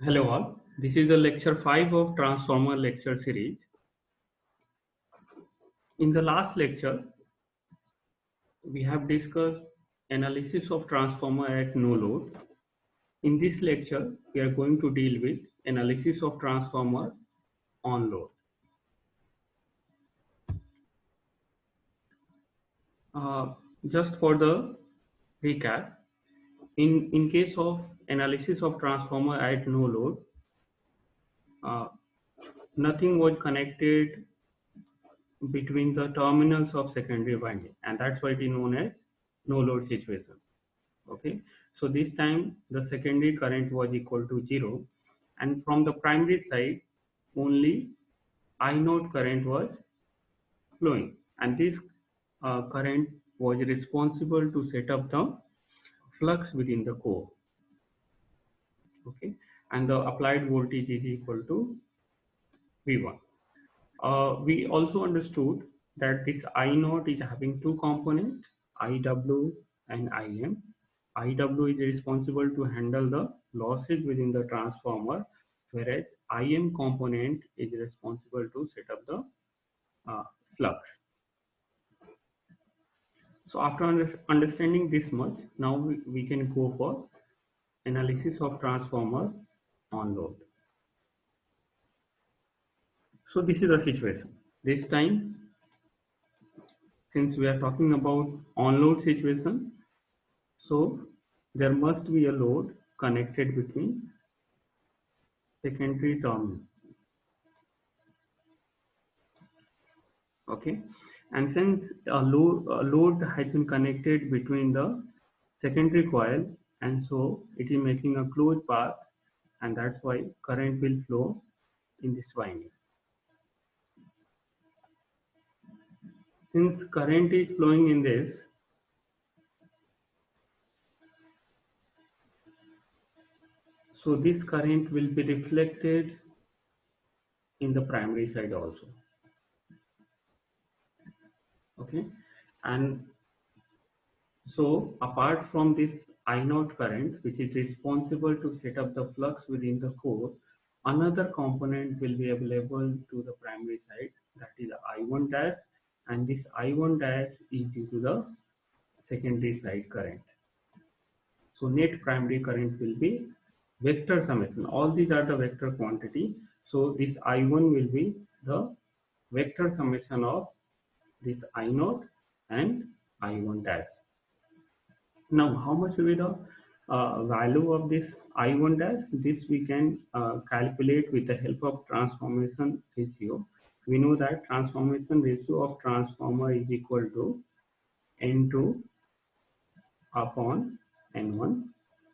Hello all, this is the lecture 5 of Transformer lecture series. In the last lecture, we have discussed analysis of transformer at no load. In this lecture, we are going to deal with analysis of transformer on load. Just for the recap, in case of analysis of transformer at no load, uh, nothing was connected between the terminals of secondary winding, and that's why it is known as no load situation. Okay, so this time the secondary current was equal to 0, and from the primary side only I naught current was flowing, and this current was responsible to set up the flux within the core. Okay, and the applied voltage is equal to V1. We also understood that this I naught is having two components, IW and IM. IW is responsible to handle the losses within the transformer, whereas IM component is responsible to set up the flux. So after understanding this much, now we can go for analysis of transformer on load. So this is the situation. This time, since we are talking about on load situation, so there must be a load connected between secondary terminal. Okay, and since a load has been connected between the secondary coil, and so it is making a closed path, and that's why current will flow in this winding. Since current is flowing in this, so this current will be reflected in the primary side also. Okay, and so apart from this I naught current, which is responsible to set up the flux within the core, another component will be available to the primary side, that is I1 dash, and this I1 dash is due to the secondary side current. So net primary current will be vector summation. All these are the vector quantity. So this I1 will be the vector summation of this I naught and I1 dash. Now, how much will be the value of this I1 dash? This we can calculate with the help of transformation ratio. We know that transformation ratio of transformer is equal to N2 upon N1,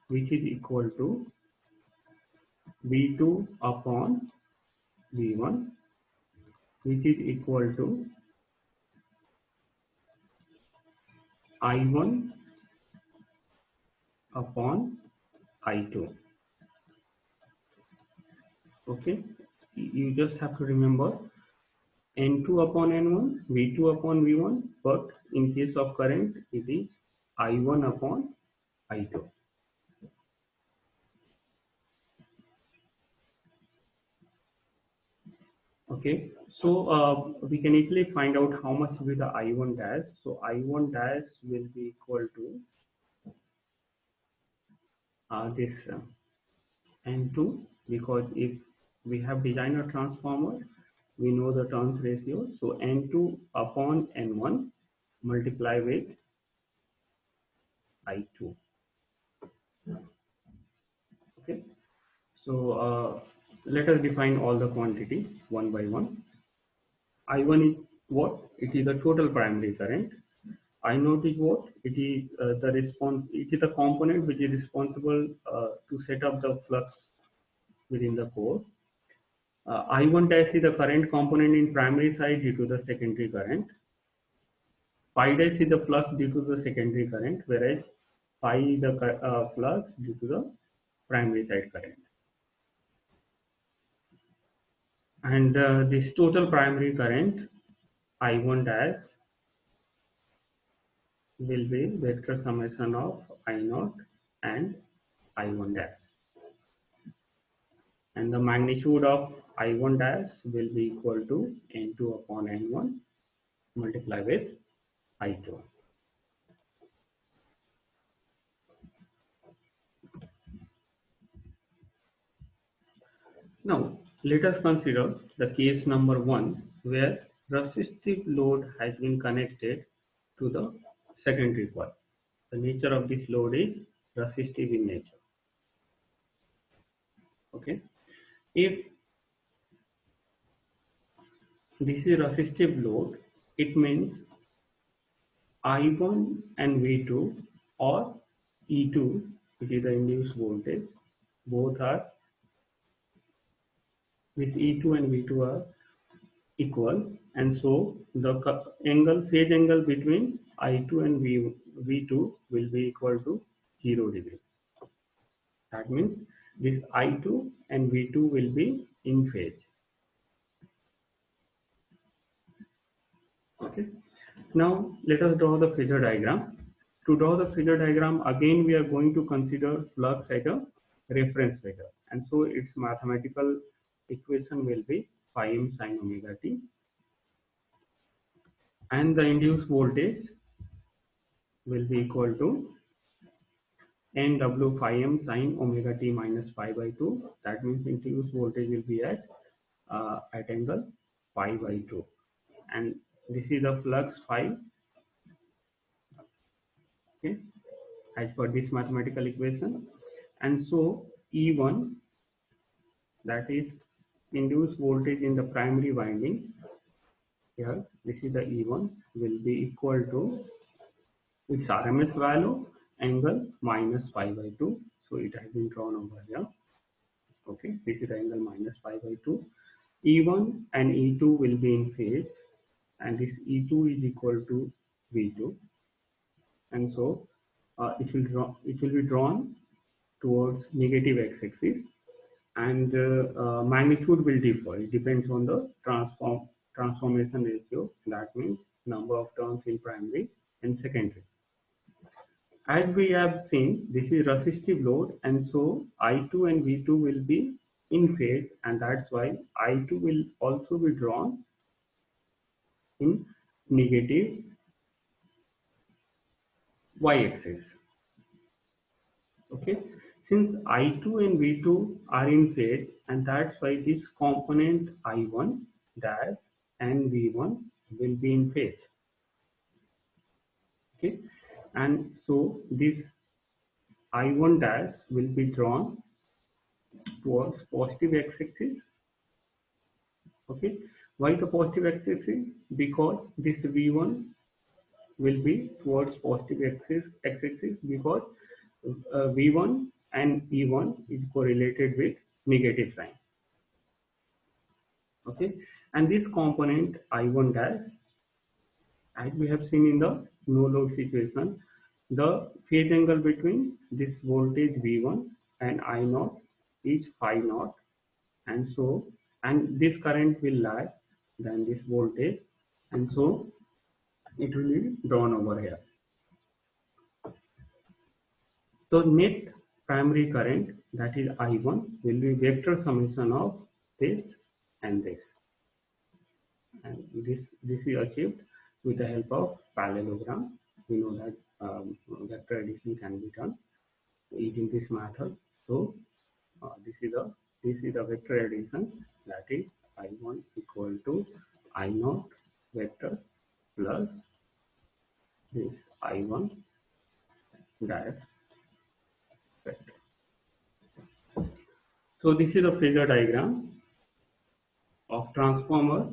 which is equal to V2 upon V1, which is equal to I1 upon I2. Okay, you just have to remember N2 upon N1, V2 upon V1, but in case of current, it is I1 upon I2. Okay, so we can easily find out how much will be the I1 dash. So I1 dash will be equal to this N2, because if we have designed a transformer, we know the turns ratio. So N2 upon N1 multiply with I2. Okay, so let us define all the quantity one by one. I1 is what? It is the total primary current. I naught is what? It is the response. It is the component which is responsible to set up the flux within the core. I1 dash is the current component in primary side due to the secondary current. Phi dash is the flux due to the secondary current, whereas phi is the flux due to the primary side current. And this total primary current I1 dash will be vector summation of I naught and I1 dash. and the magnitude of I1 dash will be equal to N2 upon N1 multiplied with I2. Now, let us consider the case number 1 where resistive load has been connected to the secondary coil. The nature of this load is resistive in nature. Okay. If this is resistive load, it means I1 and V2 or E2, which is the induced voltage, both are with E2 and V2 are equal, and so the phase angle between I2 and V2 will be equal to 0 degree. That means this I2 and V2 will be in phase. Okay. Now let us draw the phasor diagram. To draw the phasor diagram, again we are going to consider flux as a reference phasor, and so its mathematical equation will be phi m sin omega t, and the induced voltage will be equal to nw phi m sin omega t minus pi by 2. That means induced voltage will be at angle pi by 2, and this is the flux phi. Okay, as per this mathematical equation, and so E1, that is induced voltage in the primary winding, here this is the E1, will be equal to its RMS value angle minus pi by 2. So it has been drawn over here. Okay, this is the angle minus pi by 2. E1 and E2 will be in phase, and this E2 is equal to V2, and so it will be drawn towards negative x-axis, and magnitude will differ. It depends on the transformation ratio. That means number of turns in primary and secondary. As we have seen, this is resistive load, and so I2 and V2 will be in phase, and that's why I2 will also be drawn in negative y-axis. Okay, since I2 and V2 are in phase, and that's why this component I1 dash and V1 will be in phase. Okay, and so this I1 dash will be drawn towards positive x-axis. Okay, why the positive x-axis? Because this V1 will be towards positive x-axis because V1 and E1 is correlated with negative sign. Okay, and this component I1 dash, as we have seen in the no load situation, the phase angle between this voltage V1 and I0 is phi naught, and so, and this current will lag than this voltage, and so it will be drawn over here. So net primary current, that is I1, will be vector summation of this and this, and this is achieved with the help of parallelogram. We know that vector addition can be done using this method. So this is the vector addition, that is I1 equal to I0 vector plus this I1 dash vector. So this is the phasor diagram of transformer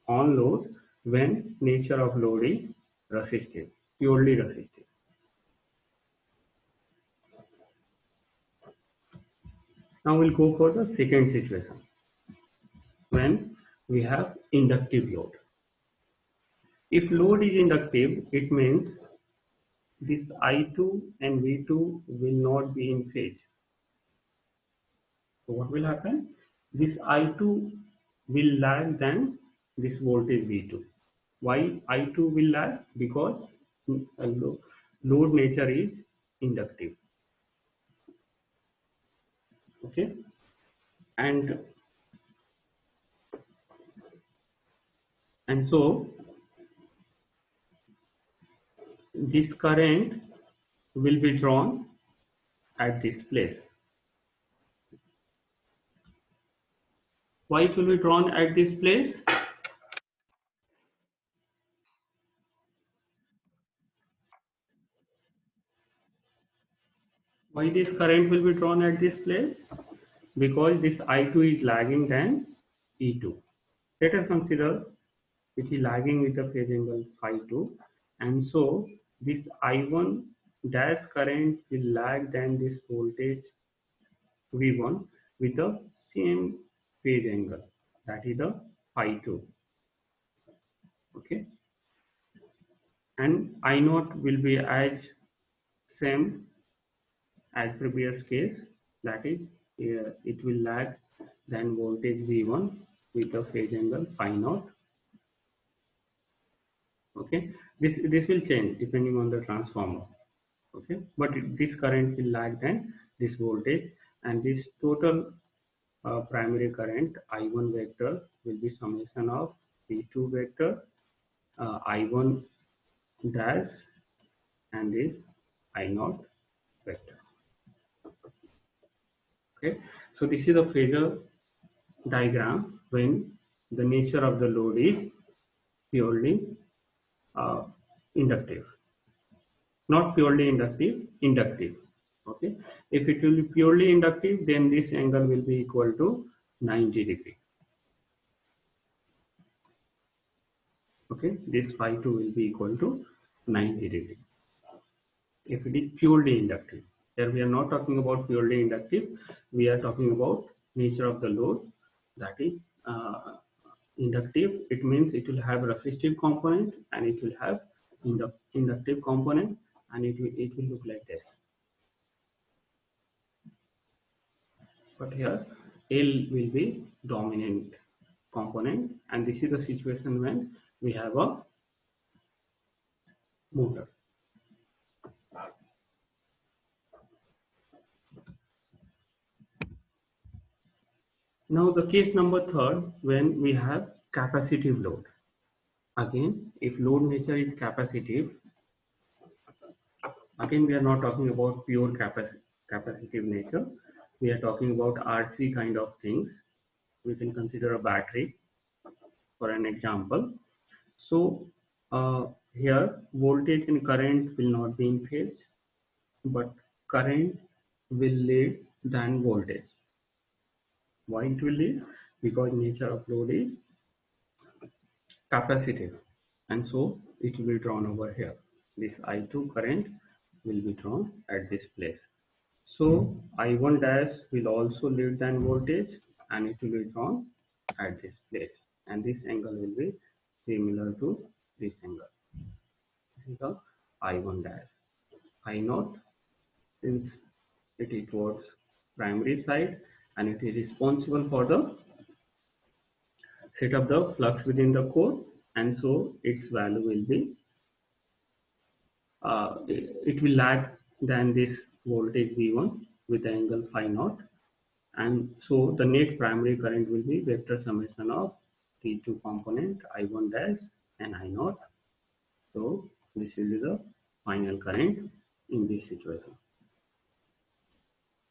on load when nature of load is resistive, purely resistive. Now we'll go for the second situation when we have inductive load. If load is inductive, it means this I2 and V2 will not be in phase. So what will happen? This I2 will lag than this voltage V2. Why I2 will lag? Because load nature is inductive. Okay. and so this current will be drawn at this place. Why it will be drawn at this place? Why this current will be drawn at this place? Because this I2 is lagging than E2. Let us consider it is lagging with the phase angle phi 2, and so this I1 dash current will lag than this voltage V1 with the same phase angle, that is the phi 2. Okay, and I0 will be as same as previous case, that is it will lag than voltage V1 with the phase angle phi naught. Okay, this will change depending on the transformer. Okay, but this current will lag than this voltage, and this total primary current I1 vector will be summation of V2 vector, I1 dash, and this I0 vector. Okay, so this is a phasor diagram when the nature of the load is purely inductive, not purely inductive. Okay, if it will be purely inductive, then this angle will be equal to 90 degree. Okay, this phi 2 will be equal to 90 degree. If it is purely inductive, here we are not talking about purely inductive, we are talking about nature of the load, that is inductive. It means it will have resistive component and it will have inductive component, and it will look like this. But here L will be dominant component, and this is the situation when we have a motor. Now the case number third, when we have capacitive load. Again, if load nature is capacitive, again we are not talking about pure capacitive nature. We are talking about RC kind of things. We can consider a battery for an example. So here voltage and current will not be in phase, but current will lead than voltage. Why it will lead? Because nature of load is capacitive, and so it will be drawn over here. This I2 current will be drawn at this place. So I1 dash will also lead than voltage, and it will be drawn at this place, and this angle will be similar to this angle. This is the I1 dash. I0, since it is towards primary side and it is responsible for the set of the flux within the core, and so its value will be it will lag than this voltage V1 with the angle phi naught, and so the net primary current will be vector summation of the two component I1 dash and I0. So this will be the final current in this situation.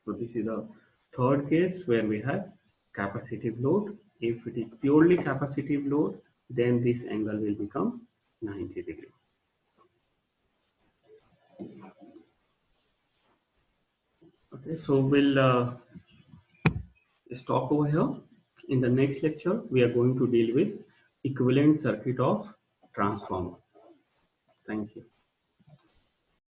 So this is the third case where we have capacitive load. If it is purely capacitive load, then this angle will become 90 degree. Okay, so we'll stop over here. In the next lecture, we are going to deal with equivalent circuit of transformer. Thank you.